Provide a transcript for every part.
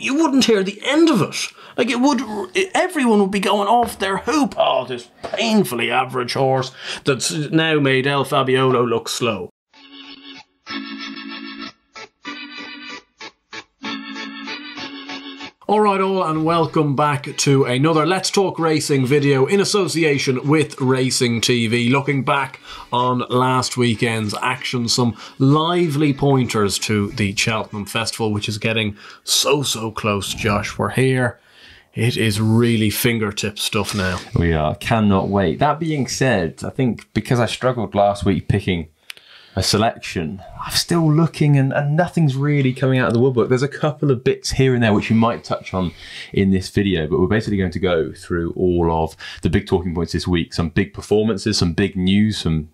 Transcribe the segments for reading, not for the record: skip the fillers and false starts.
you wouldn't hear the end of it. Like, everyone would be going off their hoop. Oh, this painfully average horse that's now made El Fabiolo look slow. Alright all, and welcome back to another Let's Talk Racing video in association with Racing TV, looking back on last weekend's action, some lively pointers to the Cheltenham Festival, which is getting so close, Josh. We're here. It is really fingertip stuff now. We are. Cannot wait. That being said, I think because I struggled last week picking a selection, I'm still looking and nothing's really coming out of the woodwork. There's a couple of bits here and there which we might touch on in this video, but we're basically going to go through all of the big talking points this week. Some big performances, some big news, some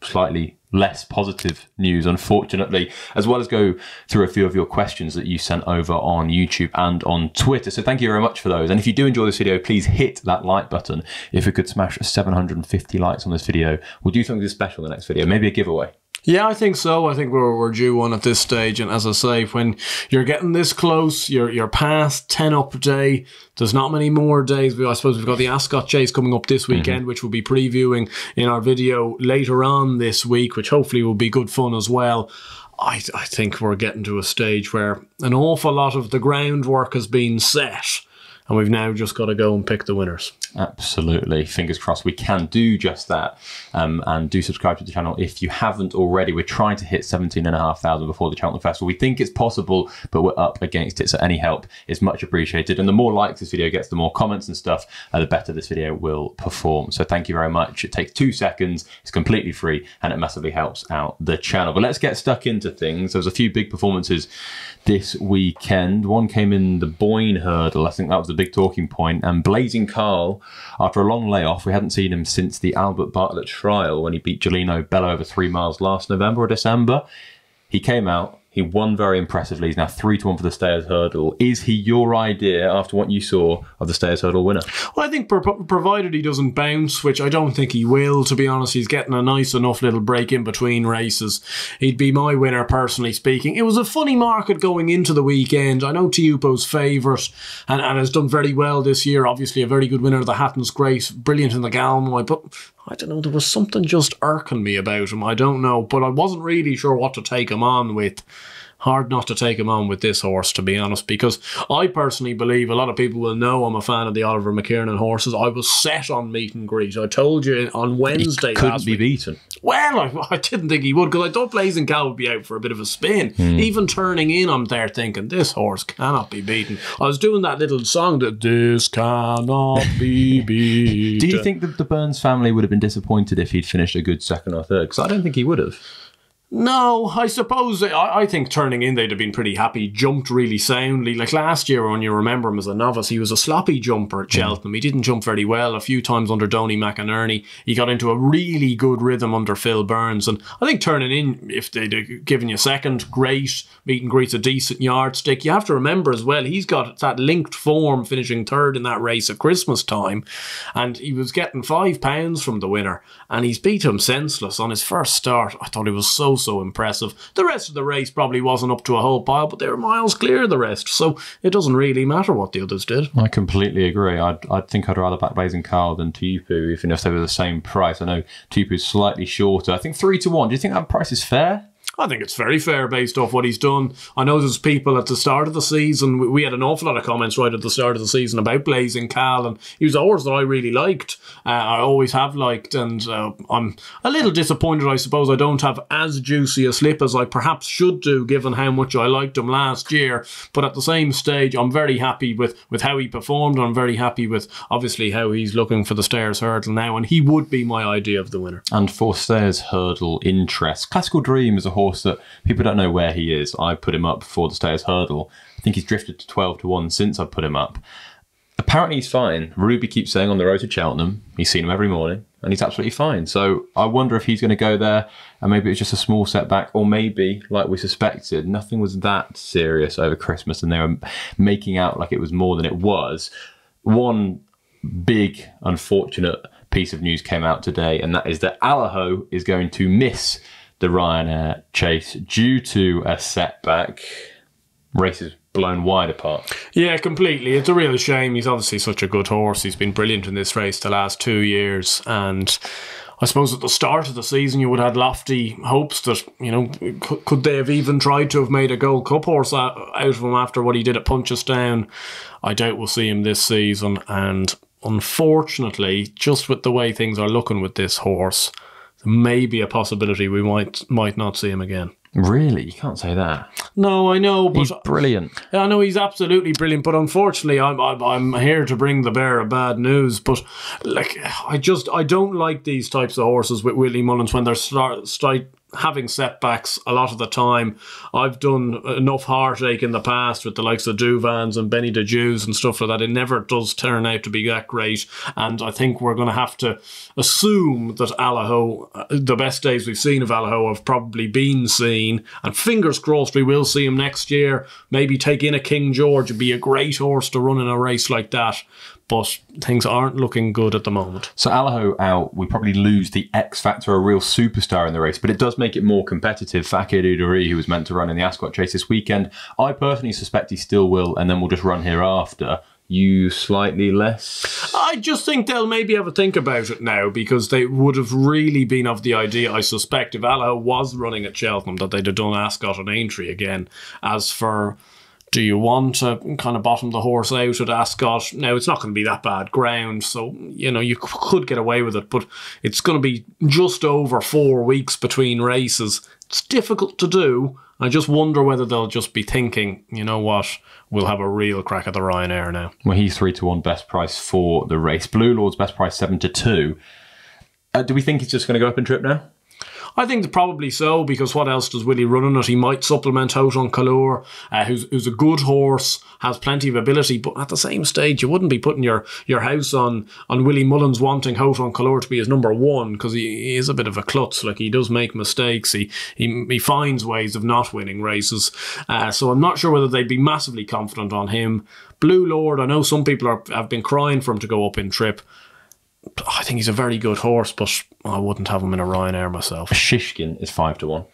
slightly less positive news, unfortunately, as well as go through a few of your questions that you sent over on YouTube and on Twitter. So thank you very much for those. And if you do enjoy this video, please hit that like button. If we could smash 750 likes on this video, we'll do something special in the next video, maybe a giveaway. Yeah, I think so. I think we're due one at this stage. And as I say, when you're getting this close, you're past 10 up day. There's not many more days. I suppose we've got the Ascot Chase coming up this weekend, which we'll be previewing in our video later on this week, which hopefully will be good fun as well. I think we're getting to a stage where an awful lot of the groundwork has been set, and we've now just got to go and pick the winners. Absolutely. Fingers crossed we can do just that. And do subscribe to the channel if you haven't already. We're trying to hit 17,500 before the Cheltenham Festival. We think it's possible, but we're up against it. So any help is much appreciated. And the more likes this video gets, the more comments and stuff, the better this video will perform. So thank you very much. It takes 2 seconds. It's completely free and it massively helps out the channel. But let's get stuck into things. There was a few big performances this weekend. One came in the Boyne hurdle. I think that was the big talking point. And Blazing Khal, after a long layoff, we hadn't seen him since the Albert Bartlett trial when he beat Gelino Bello over 3 miles last November or December. He came out. He won very impressively. He's now 3-1 for the Stayers Hurdle. Is he your idea, after what you saw, of the Stayers Hurdle winner? Well, I think provided he doesn't bounce, which I don't think he will, to be honest. He's getting a nice enough little break in between races. He'd be my winner, personally speaking. It was a funny market going into the weekend. I know Tiupo's favourite and has done very well this year. Obviously, a very good winner of the Hatton's Grace. Brilliant in the Galmoy, but I don't know, there was something just irking me about him. I don't know, but I wasn't really sure what to take him on with. Hard not to take him on with this horse, to be honest, because I personally believe, a lot of people will know I'm a fan of the Oliver McKiernan horses. I was set on meet and greet. I told you on Wednesday he couldn't be beaten. Well, I didn't think he would, because I thought Blazing Khal would be out for a bit of a spin. Even turning in, I'm there thinking, this horse cannot be beaten. I was doing that little song that, this cannot be beaten. Do you think that the Burns family would have been disappointed if he'd finished a good second or third? Because I don't think he would have. No, I suppose, I think turning in they'd have been pretty happy. Jumped really soundly. Like last year, when you remember him as a novice, he was a sloppy jumper at Cheltenham. He didn't jump very well. A few times under Donny McInerney. He got into a really good rhythm under Phil Burns. And I think turning in, if they'd given you second, great. Meet and greet's a decent yardstick. You have to remember as well, he's got that linked form, finishing third in that race at Christmas time. And he was getting £5 from the winner. And he's beat him senseless on his first start. I thought he was so impressive. The rest of the race probably wasn't up to a whole pile, but they were miles clear of the rest, so it doesn't really matter what the others did. I completely agree. I think I'd rather back Blazing Khal than Tiupo, even if they were the same price. I know Tiupo's slightly shorter. I think 3-1. Do you think that price is fair? I think it's very fair based off what he's done. I know there's people at the start of the season, we had an awful lot of comments right at the start of the season about Blazing Khal, and he was a horse that I really liked. I always have liked, and I'm a little disappointed, I suppose, I don't have as juicy a slip as I perhaps should do, given how much I liked him last year. But at the same stage, I'm very happy with how he performed, and I'm very happy with, obviously, how he's looking for the Stayers Hurdle now, and he would be my idea of the winner. And for Stayers Hurdle interest, Classical Dream is a horse that people don't know where he is. I put him up before the Stayers Hurdle. I think he's drifted to 12-1 since I put him up. Apparently he's fine. Ruby keeps saying on the road to Cheltenham, he's seen him every morning, and he's absolutely fine. So I wonder if he's going to go there, and maybe it's just a small setback, or maybe, like we suspected, nothing was that serious over Christmas, and they were making out like it was more than it was. One big, unfortunate piece of news came out today, and that is that Allaho is going to miss the Ryanair chase due to a setback. Race is blown wide apart. Yeah, completely. It's a real shame. He's obviously such a good horse. He's been brilliant in this race the last 2 years, and I suppose at the start of the season you would have had lofty hopes that, you know, could they have even tried to have made a Gold Cup horse out of him after what he did at Punchestown. I doubt we'll see him this season, and unfortunately, just with the way things are looking with this horse, there may be a possibility we might not see him again. Really? You can't say that. No, I know, but he's brilliant. I know he's absolutely brilliant, but unfortunately, I'm here to bring the bearer of bad news. But like, I don't like these types of horses with Willie Mullins when they're having setbacks a lot of the time. I've done enough heartache in the past with the likes of Duvans and Benny de Jews and stuff like that. It never does turn out to be that great, and I think we're going to have to assume that Allaho, the best days we've seen of Allaho have probably been seen, and fingers crossed we will see him next year. Maybe take in a King George. It'd be a great horse to run in a race like that. But things aren't looking good at the moment. So Allaho out, we probably lose the X factor, a real superstar in the race, but it does make it more competitive. Fakir Udari, who was meant to run in the Ascot Chase this weekend, I personally suspect he still will, and then we'll just run hereafter. You slightly less? I just think they'll maybe have a think about it now, because they would have really been of the idea, I suspect, if Allaho was running at Cheltenham, that they'd have done Ascot and Aintree again. As for, do you want to kind of bottom the horse out at Ascot? Now, it's not going to be that bad ground, so, you know, you could get away with it, but it's going to be just over 4 weeks between races. It's difficult to do. I just wonder whether they'll just be thinking, you know what, we'll have a real crack at the Ryanair now. Well, he's 3-1 best price for the race. Blue Lord's best price 7-2. Do we think he's just going to go up in trip now? I think probably so, because what else does Willie run in it? He might supplement Hoton Colour, who's a good horse, has plenty of ability, but at the same stage, you wouldn't be putting your house on Willie Mullins wanting Hoton Colour to be his number one, because he is a bit of a klutz. Like, he does make mistakes. He finds ways of not winning races. So I'm not sure whether they'd be massively confident on him. Blue Lord, I know some people have been crying for him to go up in trip. I think he's a very good horse, but I wouldn't have him in a Ryanair myself. Shishkin is 5-1.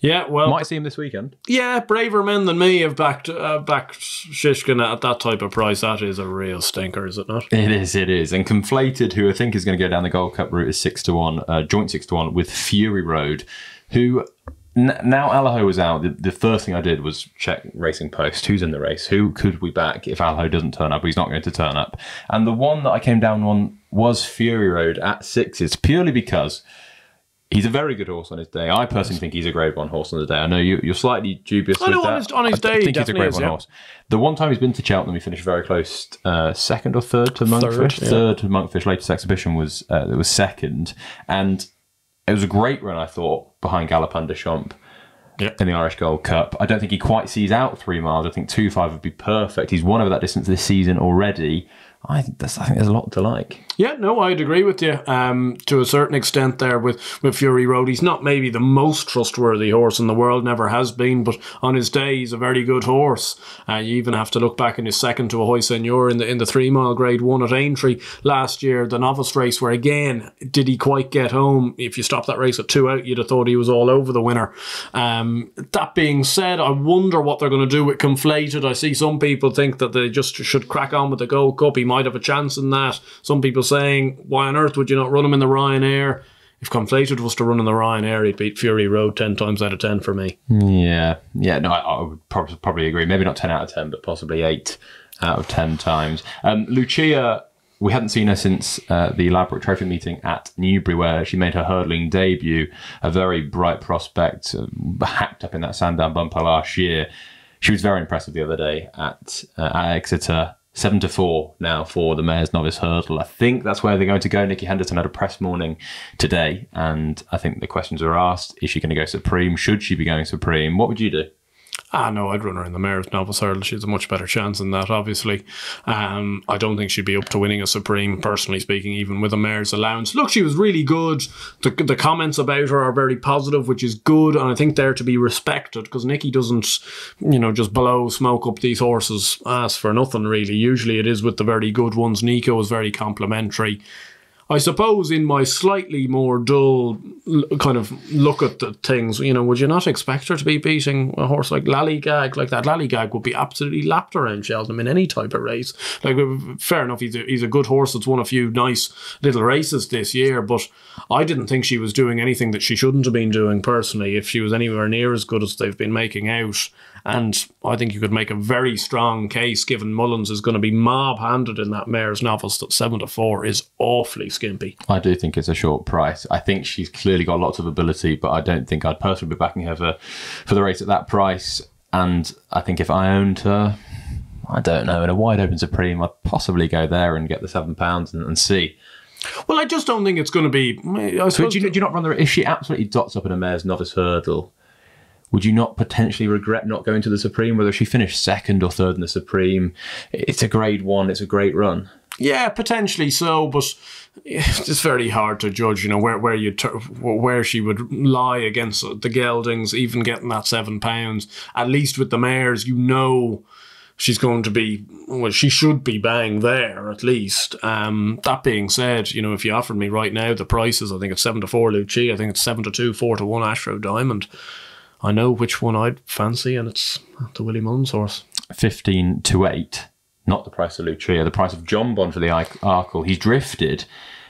Yeah, well, might see him this weekend. Yeah, braver men than me have backed Shishkin at that type of price. That is a real stinker, is it not? It is. And Conflated, who I think is going to go down the Gold Cup route, is 6-1, joint 6-1 with Fury Road, who. Now Allaho was out, the first thing I did was check Racing Post. Who's in the race? Who could we back if Allaho doesn't turn up? He's not going to turn up. And the one that I came down on was Fury Road at 6s, purely because he's a very good horse on his day. I personally think he's a grade 1 horse on the day. I know you're slightly dubious with that. On his day, I think he's a grade 1 horse. The one time he's been to Cheltenham, he finished very close, second or third to Monkfish. Third to Monkfish. Latest exhibition was second. And it was a great run, I thought, behind Galopin de Champs in the Irish Gold Cup. I don't think he quite sees out 3 miles. I think 2.5 would be perfect. He's won over that distance this season already. I think there's a lot to like. Yeah, no, I'd agree with you to a certain extent there with Fury Road. He's not maybe the most trustworthy horse in the world, never has been, but on his day he's a very good horse. You even have to look back in his second to Ahoy Seigneur in the 3 mile grade 1 at Aintree last year, the novice race, where again, did he quite get home? If you stop that race at 2 out, you'd have thought he was all over the winner. That being said, I wonder what they're going to do with Conflated. I see some people think that they just should crack on with the Gold Cup. He might have a chance in that. Some people saying, why on earth would you not run him in the Ryanair? If Conflated was to run in the Ryanair, he'd beat Fury Road 10 times out of 10 for me. Yeah, no, I would probably agree. Maybe not 10 out of 10, but possibly 8 out of 10 times. Luccia, we hadn't seen her since the elaborate trophy meeting at Newbury, where she made her hurdling debut. A very bright prospect, hacked up in that Sandown bumper last year. She was very impressive the other day at Exeter. 7-4 now for the Mayor's Novice Hurdle. I think that's where they're going to go. Nicky Henderson had a press morning today, and I think the questions are asked. Is she going to go Supreme? Should she be going Supreme? What would you do? No, I'd run her in the Mayor's Novice Hurdle. She has a much better chance than that, obviously. I don't think she'd be up to winning a Supreme, personally speaking, even with a Mayor's allowance. Look, she was really good. The comments about her are very positive, which is good, and I think they're to be respected, because Nicky doesn't, just blow smoke up these horses' ass for nothing, really. Usually it is with the very good ones. Nico was very complimentary. I suppose in my slightly more dull kind of look at the things, you know, would you not expect her to be beating a horse like Lallygag? Like that Lallygag would be absolutely lapped around Cheltenham in any type of race. Like, fair enough, he's a good horse that's won a few nice little races this year, but I didn't think she was doing anything that she shouldn't have been doing personally if she was anywhere near as good as they've been making out. And I think you could make a very strong case, given Mullins is going to be mob-handed in that mare's novice, that 7-4 is awfully skimpy. I do think it's a short price. I think she's clearly got lots of ability, but I don't think I'd personally be backing her for the race at that price. And I think if I owned her, I don't know, in a wide open Supreme, I'd possibly go there and get the £7 and see. Well, I just don't think it's going to be... So do you not run the... If she absolutely dots up in a mare's novice hurdle, would you not potentially regret not going to the Supreme, whether she finished second or third in the Supreme? It's a grade 1, it's a great run. Yeah, potentially so, but it's very hard to judge, you know, where she would lie against the geldings, even getting that £7. At least with the mares, you know she's going to be, well, she should be bang there at least. That being said, you know, if you offered me right now the prices, I think it's 7-4 Luccia, I think it's 7-2, 4-1 Ashrow Diamond. I know which one I'd fancy, and it's the Willie Mullins horse. 15-8, not the price of Luccia, the price of Jonbon for the Arkle. He's drifted,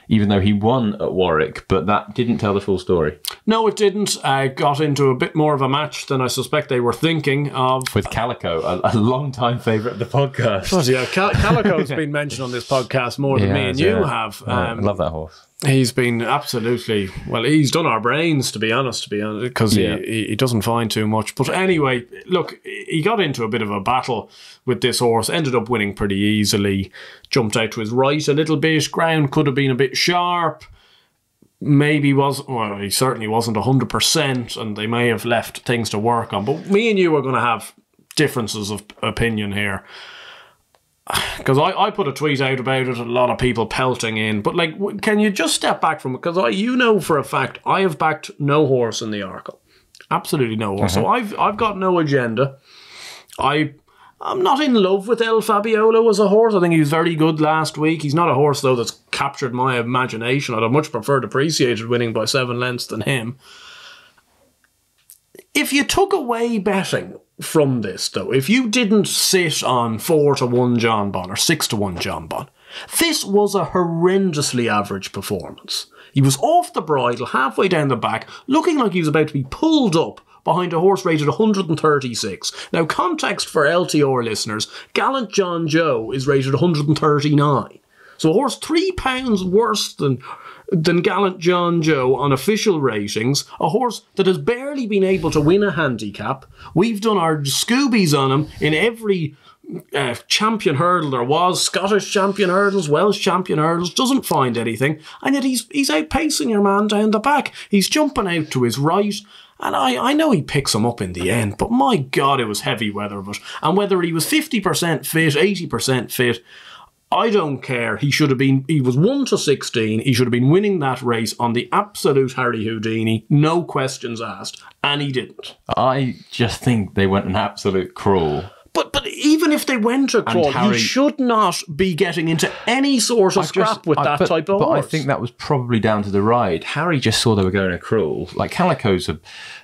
even though he won at Warwick, but that didn't tell the full story. No, it didn't. I got into a bit more of a match than I suspect they were thinking of. With Calico, a long-time favourite of the podcast. Oh, yeah, Calico's been mentioned on this podcast more than me and you have. I love that horse. He's been absolutely, well, he's done our brains, to be honest, because he doesn't find too much. But anyway, look, he got into a bit of a battle with this horse, ended up winning pretty easily, jumped out to his right a little bit, ground could have been a bit sharp, maybe he certainly wasn't 100%, and they may have left things to work on. But me and you are going to have differences of opinion here. Because I put a tweet out about it, a lot of people pelting in. But, like, can you just step back from it? Because you know for a fact I have backed no horse in the Arkle. Absolutely no horse. So I've got no agenda. I'm not in love with El Fabiolo as a horse. I think he was very good last week. He's not a horse, though, that's captured my imagination. I'd have much preferred Appreciated winning by 7 lengths than him. If you took away betting from this, though, if you didn't sit on 4-1 Jonbon or 6-1 Jonbon, this was a horrendously average performance. He was off the bridle, halfway down the back, looking like he was about to be pulled up behind a horse rated 136. Now, context for LTR listeners, Gallant John Joe is rated 139. So a horse £3 worse than Gallant John Joe on official ratings, a horse that has barely been able to win a handicap. We've done our Scoobies on him in every champion hurdle there was, Scottish champion hurdles, Welsh champion hurdles, doesn't find anything, and yet he's outpacing your man down the back. He's jumping out to his right, and I know he picks him up in the end, but my God, it was heavy weather. And whether he was 50% fit, 80% fit, I don't care. He was 1-16. He should have been winning that race on the absolute Harry Houdini. No questions asked. And he didn't. I just think they went an absolute crawl. But even if they went a crawl, he should not be getting into any sort of scrap with that type of horse. But I think that was probably down to the ride. Harry just saw they were going a crawl. Like, Calico's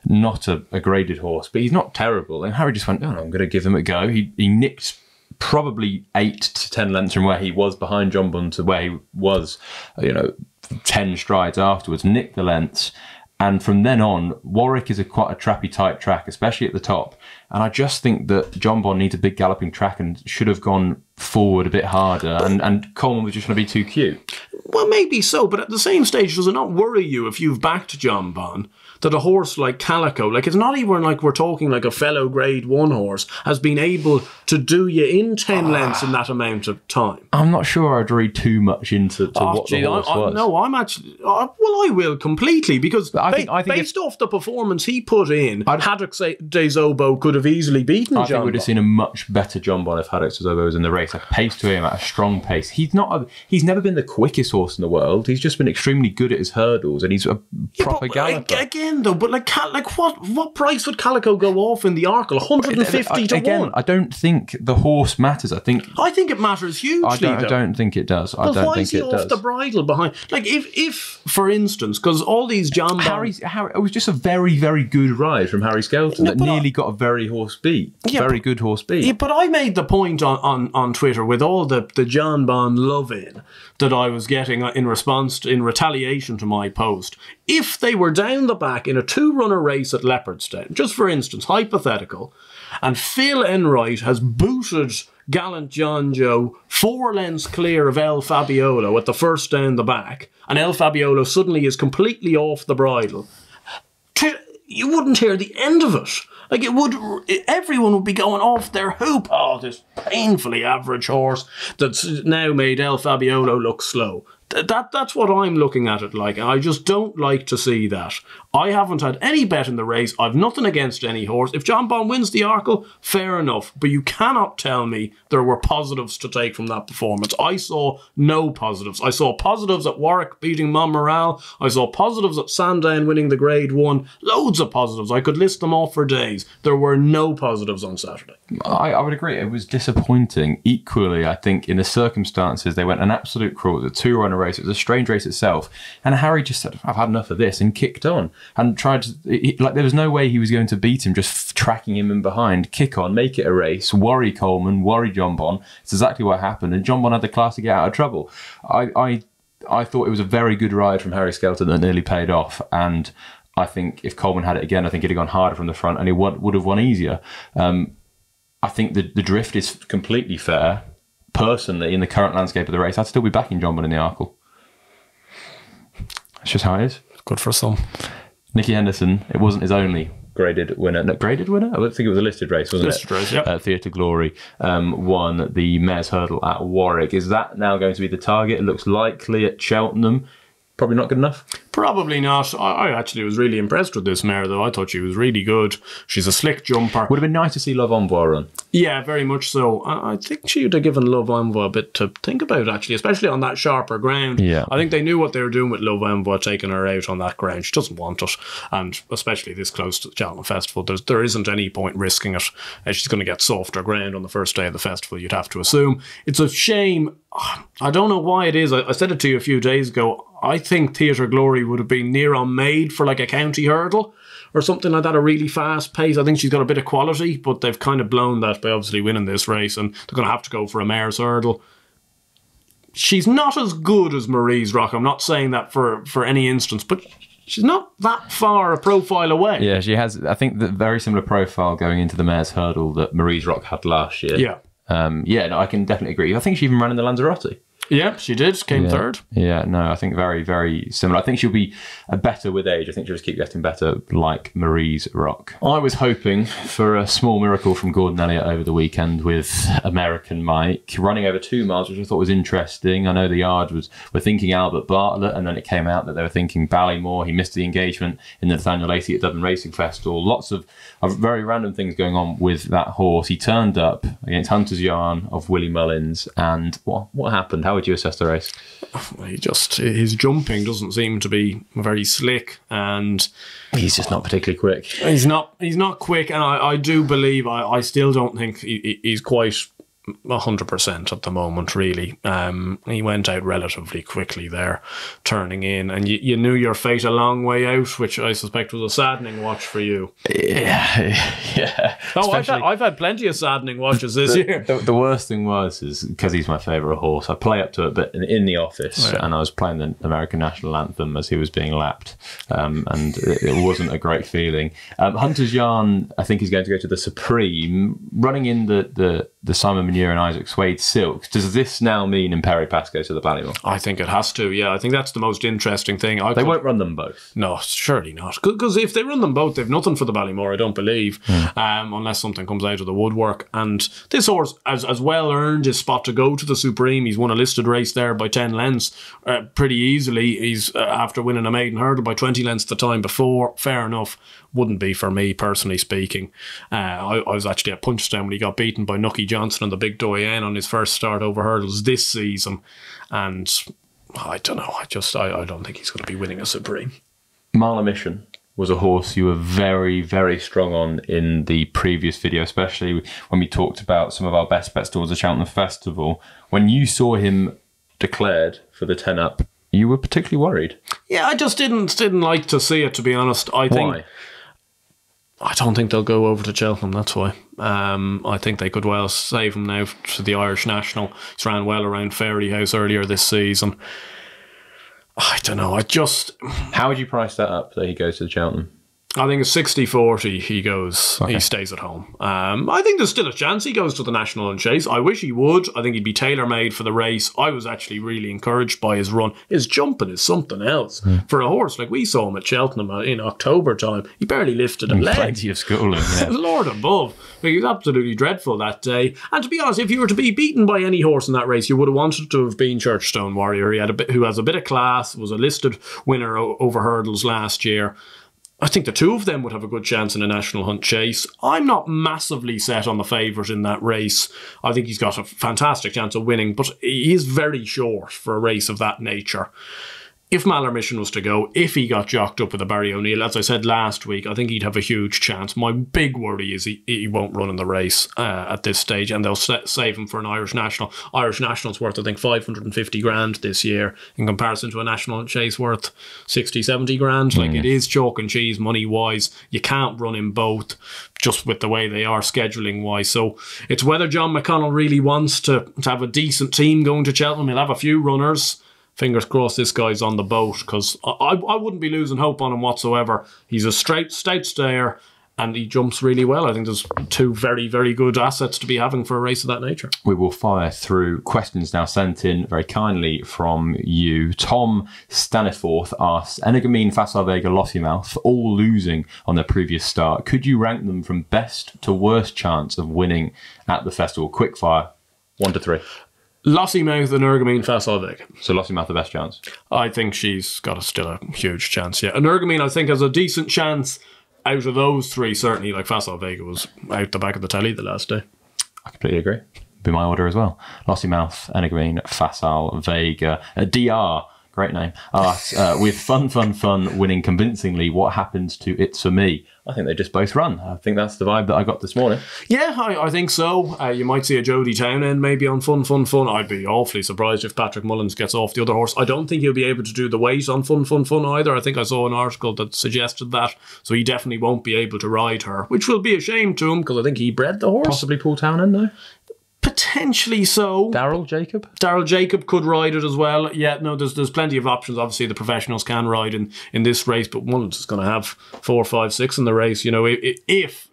not a graded horse, but he's not terrible. And Harry just went, oh, no, I'm going to give him a go. He nicked probably 8 to 10 lengths from where he was behind Jonbon to where he was, 10 strides afterwards, nicked the lengths. And from then on, Warwick is quite a trappy type track, especially at the top. And I just think that Jonbon needs a big galloping track and should have gone forward a bit harder. And Coleman was just going to be too cute. Well, maybe so, but at the same stage, does it not worry you if you've backed Jonbon that a horse like Calico, like, it's not even like we're talking like a fellow grade 1 horse, has been able to do you in 10 lengths in that amount of time? I'm not sure I'd read too much into what the horse was. No, I'm actually... I will completely, because I think based off the performance he put in, Haddock des Obeaux could have easily beaten Jonbon. I think we would have seen a much better Jonbon if Haddock des Obeaux was in the race. A pace to him at a strong pace. He's never been the quickest horse in the world. He's just been extremely good at his hurdles, and he's a proper galloper. Again, again though, but like what price would Calico go off in the Arkle? 150 to again, 1. I don't think the horse matters. I think it matters hugely. I don't think it does. I don't why think is he it off does. the bridle behind? Like if for instance, because all these Jonbon... Harry, it was just a very, very good ride from Harry Skelton that nearly got a very good horse beat. Yeah, but I made the point on Twitter with all the Jonbon love-in that I was getting in retaliation to my post. If they were down the back in a 2-runner race at Leopardstown, just for instance, hypothetical, and Phil Enright has booted Gallant John Joe 4 lengths clear of El Fabiolo at the first down the back, and El Fabiolo suddenly is completely off the bridle, you wouldn't hear the end of it. Like everyone would be going off their hoop. Oh, this painfully average horse that's now made El Fabiolo look slow. That's what I'm looking at it like. I just don't like to see that. I haven't had any bet in the race. I've nothing against any horse. If Jonbon wins the Arkle, fair enough. But you cannot tell me there were positives to take from that performance. I saw no positives. I saw positives at Warwick beating Montmoral. I saw positives at Sandown winning the Grade 1. Loads of positives. I could list them off for days. There were no positives on Saturday. I would agree. It was disappointing. Equally, I think in the circumstances, they went an absolute crawl. It was a 2-runner race. It was a strange race itself. And Harry just said, I've had enough of this, and kicked on. And tried to, there was no way he was going to beat him, just tracking him in behind, kick on, make it a race, worry Coleman, worry Jonbon. It's exactly what happened. And Jonbon had the class to get out of trouble. I thought it was a very good ride from Harry Skelton that nearly paid off. And I think if Coleman had it again, I think he'd have gone harder from the front and he would have won easier. I think the drift is completely fair. Personally, in the current landscape of the race, I'd still be backing Jonbon in the Arkle. That's just how it is. Good for some. Nicky Henderson, it wasn't his only graded winner. No, graded winner? I think it was a listed race, wasn't listed race, yeah. Theatre Glory won the Mares Hurdle at Warwick. Is that now going to be the target? It looks likely at Cheltenham. Probably not good enough? Probably not. I actually was really impressed with this mare, though. I thought she was really good. She's a slick jumper. Would have been nice to see Love Envoy run. Yeah, very much so. I think she would have given Love Envoy a bit to think about, actually, especially on that sharper ground. Yeah. I think they knew what they were doing with Love Envoy, taking her out on that ground. She doesn't want it. And especially this close to the Cheltenham Festival, there isn't any point risking it. She's going to get softer ground on the first day of the festival, you'd have to assume. It's a shame. I don't know why it is. I said it to you a few days ago. I think Theatre Glory would have been near on made for like a county hurdle or something like that, a really fast pace. I think she's got a bit of quality, but they've kind of blown that by obviously winning this race, and they're going to have to go for a mare's hurdle. She's not as good as Marie's Rock. I'm not saying that for any instance, but she's not that far a profile away. Yeah, she has, I think, the very similar profile going into the mare's hurdle that Marie's Rock had last year. Yeah. No, I can definitely agree. I think she even ran in the Lanzarote. Yeah, she did. Came third. Yeah, no, I think very, very similar. I think she'll be better with age. I think she'll just keep getting better, like Marie's Rock. I was hoping for a small miracle from Gordon Elliott over the weekend with American Mike running over 2 miles, which I thought was interesting. I know the yard were thinking Albert Bartlett, and then it came out that they were thinking Ballymore. He missed the engagement in the Nathaniel Lacey at Dublin Racing Festival. Lots of very random things going on with that horse. He turned up against Hunter's Yarn of Willie Mullins, and what happened? How would you assess the race? His jumping doesn't seem to be very slick, and he's just not particularly quick. He's not quick, and I do believe I still don't think he's quite 100% at the moment, really. He went out relatively quickly there, turning in, and you knew your fate a long way out, which I suspect was a saddening watch for you. Yeah. Oh, I've had plenty of saddening watches this year. The worst thing was because he's my favourite horse. I play up to it, but in the office, and I was playing the American National Anthem as he was being lapped, and it wasn't a great feeling. Hunter's Yarn, I think, is going to go to the Supreme, running in the Simon Manure and Isaac Swade Silk. Does this now mean Imperi Pass goes to the Ballymore? I think it has to, yeah. I think that's the most interesting thing. They won't run them both. No, surely not. Because if they run them both, they've nothing for the Ballymore, I don't believe, unless something comes out of the woodwork. And this horse as well earned his spot to go to the Supreme. He's won a listed race there by 10 lengths pretty easily. He's after winning a maiden hurdle by 20 lengths the time before. Fair enough. Wouldn't be for me, personally speaking. I was actually at Punchestown when he got beaten by Nucky Johnson on the Big Doyen on his first start over hurdles this season. And I don't know. I don't think he's going to be winning a Supreme. Mahler Mission. was a horse you were very, very strong on in the previous video, especially when we talked about some of our best bets towards the Cheltenham Festival. When you saw him declared for the 10 up, you were particularly worried. Yeah, I just didn't like to see it, to be honest. I don't think they'll go over to Cheltenham, that's why. I think they could well save him now to the Irish National. He's ran well around Fairyhouse earlier this season. I don't know, How would you price that up, that he goes to the Cheltenham? I think it's 60-40 he goes, he stays at home. I think there's still a chance he goes to the National and Chase. I wish he would. I think he'd be tailor-made for the race. I was actually really encouraged by his run. His jumping is something else. For a horse, like we saw him at Cheltenham in October time, he barely lifted a leg. Plenty of schooling, yeah. Lord above. Like, he was absolutely dreadful that day. And to be honest, if you were to be beaten by any horse in that race, you would have wanted to have been Churchstone Warrior. Who has a bit of class, was a listed winner over hurdles last year. I think the two of them would have a good chance in a National Hunt Chase. I'm not massively set on the favourite in that race. I think he's got a fantastic chance of winning, but he is very short for a race of that nature. If Mahler Mission was to go, if he got jocked up with a Barry O'Neill, as I said last week, I think he'd have a huge chance. My big worry is he won't run in the race at this stage, and they'll save him for an Irish National. Irish National's worth, I think, 550 grand this year in comparison to a National Chase worth 60, 70 grand. Like, it is chalk and cheese money-wise. You can't run in both just with the way they are scheduling-wise. So it's whether John McConnell really wants to have a decent team going to Cheltenham. He'll have a few runners. Fingers crossed this guy's on the boat, because I wouldn't be losing hope on him whatsoever. He's a stout stayer and he jumps really well. I think there's two very, very good assets to be having for a race of that nature. We will fire through questions now sent in very kindly from you. Tom Staniforth asks, Energumene, Facile Vega, Lossiemouth, all losing on their previous start. Could you rank them from best to worst chance of winning at the festival? Quick fire, 1 to 3. Lossiemouth and Energumene, Facile Vega. So Lossiemouth the best chance? I think she's got still a huge chance, yeah. Energumene, I think, has a decent chance out of those three, certainly. Like, Facile Vega was out the back of the telly the last day. I completely agree. Be my order as well. Lossiemouth, Energumene, Facile Vega, DR, great name, asks, with fun winning convincingly, what happens to It's For Me? I think they just both run. I think that's the vibe that I got this morning. Yeah, I think so. You might see a Jody Townend maybe on Fun. I'd be awfully surprised if Patrick Mullins gets off the other horse. I don't think he'll be able to do the weight on Fun either. I think I saw an article that suggested that. So he definitely won't be able to ride her, which will be a shame to him, because I think he bred the horse. Possibly Paul Townend, though? Potentially so. Daryl Jacob? Daryl Jacob could ride it as well. Yeah, no, there's plenty of options. Obviously, the professionals can ride in this race, but Mullins is going to have 4, 5, 6 in the race. You know,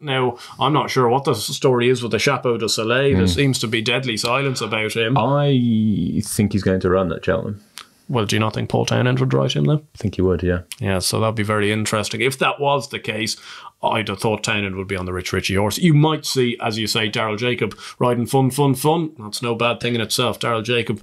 now, I'm not sure what the story is with the Chapeau de Soleil. There seems to be deadly silence about him. I think he's going to run at Cheltenham. Well, do you not think Paul Townend would ride him then? I think he would, yeah. Yeah, so that'd be very interesting. If that was the case, I'd have thought Townend would be on the Rich Richie horse. You might see, as you say, Daryl Jacob riding Fun. That's no bad thing in itself. Daryl Jacob,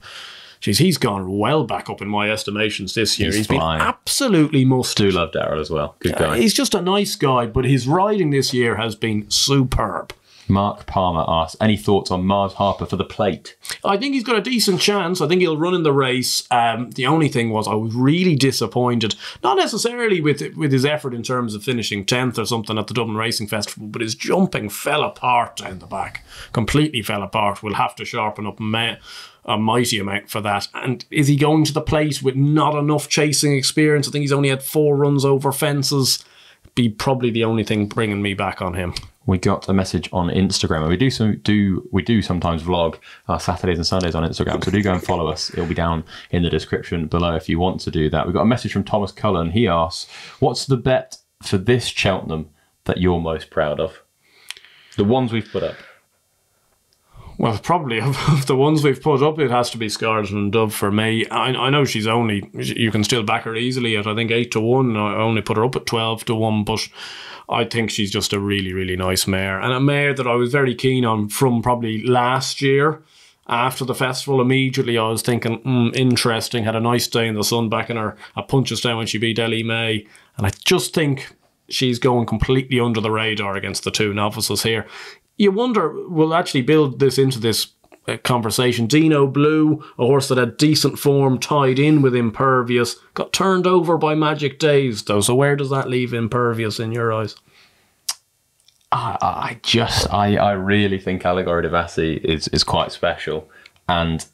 geez, he's gone well back up in my estimations this year. He's been absolutely mustard. Do love Daryl as well. Good guy. He's just a nice guy, but his riding this year has been superb. Mark Palmer asks, any thoughts on Mars Harper for the plate? I think he's got a decent chance. I think he'll run in the race. The only thing was I was really disappointed, not necessarily with his effort in terms of finishing 10th or something at the Dublin Racing Festival, but his jumping fell apart down the back. Completely fell apart. We'll have to sharpen up a mighty amount for that. And is he going to the plate with not enough chasing experience? I think he's only had 4 runs over fences. Be probably the only thing bringing me back on him. We got a message on Instagram. We do sometimes vlog our Saturdays and Sundays on Instagram, so do go and follow us. It'll be down in the description below if you want to do that. We got a message from Thomas Cullen. He asks, what's the bet for this Cheltenham that you're most proud of? The ones we've put up. Well, probably of the ones we've put up, it has to be Scarlet and Dove for me. I know you can still back her easily at, I think, 8 to 1. I only put her up at 12 to 1, but I think she's just a really, really nice mare. And a mare that I was very keen on from probably last year. After the festival, immediately I was thinking, interesting. Had a nice day in the sun back in her at Punchestown when she beat Ellie May. And I just think she's going completely under the radar against the two novices here. You wonder, we'll actually build this into this conversation. Dino Blue, a horse that had decent form tied in with Impervious, got turned over by Magic Days though. So where does that leave Impervious in your eyes? I really think Allegory de Vassi is quite special, and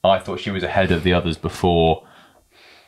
I thought she was ahead of the others before.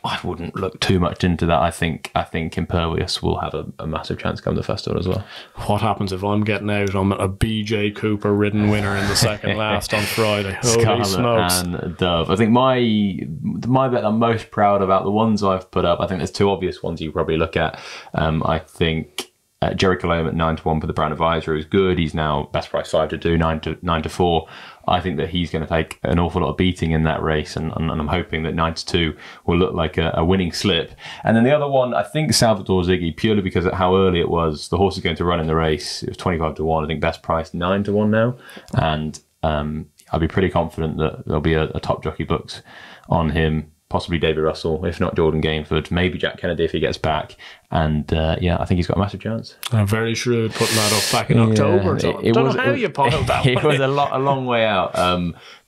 I wouldn't look too much into that. I think Impervious will have a massive chance come to the festival as well. What happens if I'm getting out on a BJ Cooper ridden winner in the second last on Friday? Holy smokes. And Dove. I think my bet I'm most proud about, the ones I've put up, I think there's two obvious ones you probably look at. I think Jerry Colombe at 9-1 for the Brown Advisor is good. He's now best price 5-2, 9-4. I think that he's going to take an awful lot of beating in that race, and I'm hoping that 9-2 will look like a winning slip. And then the other one, I think Salvador Ziggy, purely because of how early it was. The horse is going to run in the race. It was 25-1. I think best price 9-1 now, and I'll be pretty confident that there'll be a top jockey booked on him. Possibly David Russell, if not Jordan Gainford, maybe Jack Kennedy if he gets back. And yeah, I think he's got a massive chance. Very shrewd putting that up back in October. I don't know how you piled that. It was a long way out.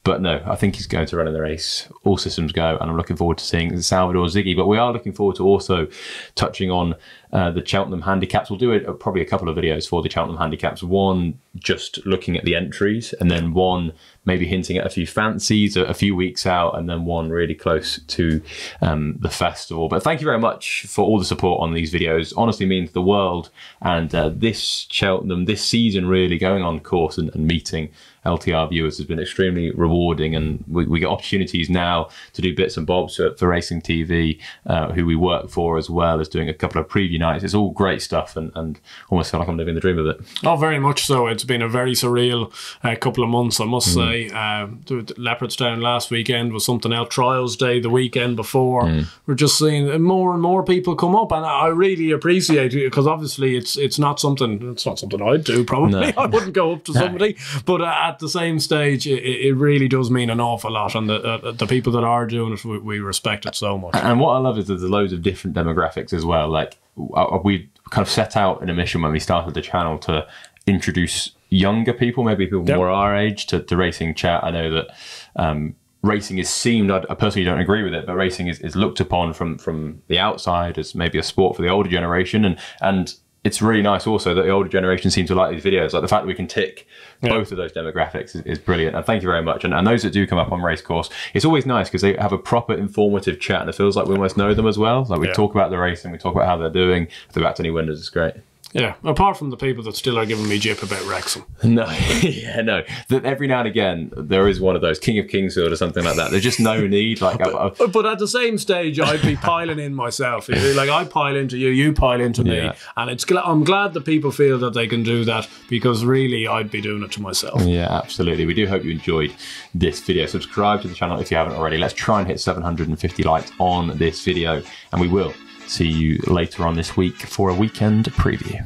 But no, I think he's going to run in the race. All systems go, and I'm looking forward to seeing Salvador Ziggy. But we are looking forward to also touching on the Cheltenham handicaps. We'll do probably a couple of videos for the Cheltenham handicaps. One just looking at the entries, and then one maybe hinting at a few fancies a few weeks out, and then one really close to the festival. But thank you very much for all the support on these videos. Honestly means the world. And this Cheltenham, this season really going on course and meeting LTR viewers has been extremely rewarding, and we get opportunities now to do bits and bobs for Racing TV, who we work for, as well as doing a couple of preview nights. It's all great stuff, and almost feel like I'm living the dream of it. Oh, very much so. It's been a very surreal couple of months, I must say. Leopardstown last weekend was something else. Trials Day the weekend before. We're just seeing more and more people come up, and I really appreciate it, because obviously it's not something I'd do probably. No. I wouldn't go up to somebody, but at the same stage, it really does mean an awful lot, and the people that are doing it, we respect it so much. And what I love is that there's loads of different demographics as well. Like, we kind of set out in a mission when we started the channel to introduce younger people, maybe people more our age, to racing chat. I know that racing is seen, I personally don't agree with it, but racing is looked upon from the outside as maybe a sport for the older generation, and it's really nice also that the older generation seem to like these videos. Like the fact that we can tick both of those demographics is brilliant. And thank you very much. And those that do come up on Racecourse, it's always nice because they have a proper informative chat, and it feels like we almost know them as well. Like we talk about the racing, we talk about how they're doing. If they're back to any winners, it's great. Yeah, apart from the people that still are giving me jip about Wrexham. No, yeah, no. That every now and again there is one of those King of Kingsfield or something like that. There's just no need. Like, but at the same stage, I'd be piling in myself. Like I pile into you, you pile into me, and I'm glad that people feel that they can do that, because really I'd be doing it to myself. Yeah, absolutely. We do hope you enjoyed this video. Subscribe to the channel if you haven't already. Let's try and hit 750 likes on this video, and we will see you later on this week for a weekend preview.